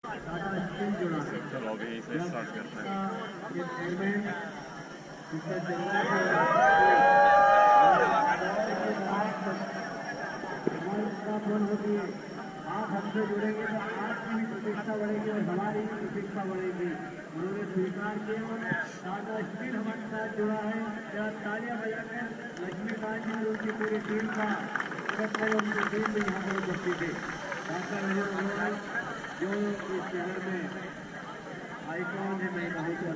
चलो अभी यहीं से स्टार्ट करते हैं। आप हमसे जुड़ेंगे तो आपकी भी प्रतिष्ठा बढ़ेगी और हमारी भी प्रतिष्ठा बढ़ेगी। उन्होंने स्वीकार किया, दादा स्टील हमारे साथ जुड़ा है। जरा तालियां बजाकर लक्ष्मीकांत जी और उनकी पूरी टीम का उनकी टीम भी यहाँ पर उपस्थित है। डॉक्टर जो इस शहर में आइकॉन है, मैं कहूँ तो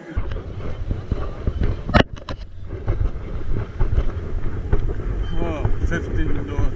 15 इंडोर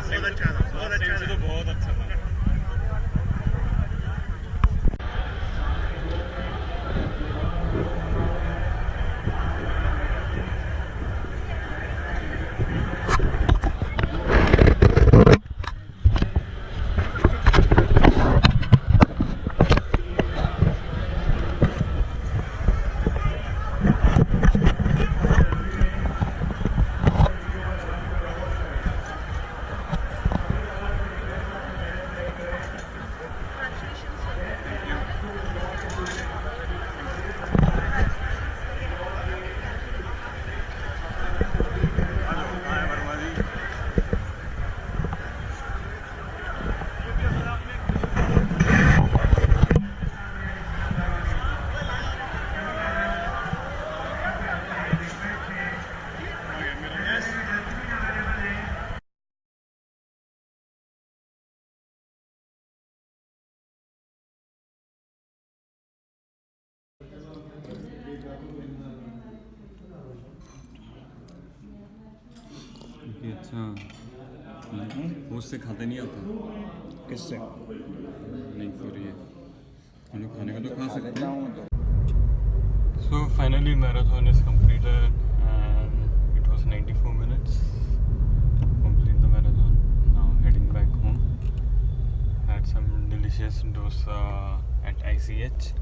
मुझे तो बहुत अच्छा लगा। ये अच्छा वो उससे खाते नहीं आता। किससे? नहीं फिर ये हम लोग खाने का तो खा सकते लेता हैं। हूँ तो So finally marathon is completed and it was 94 minutes to complete the marathon. Now heading back home. Had some delicious dosa at ICH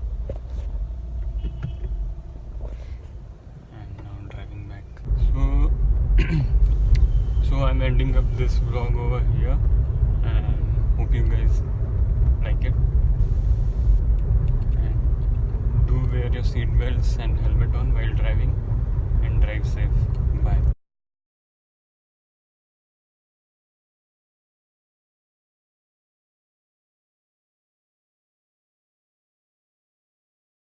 and now driving back. So I'm ending up this vlog over here and hope you guys like it. Do wear your seat belts and helmet on while driving and drive safe. Bye.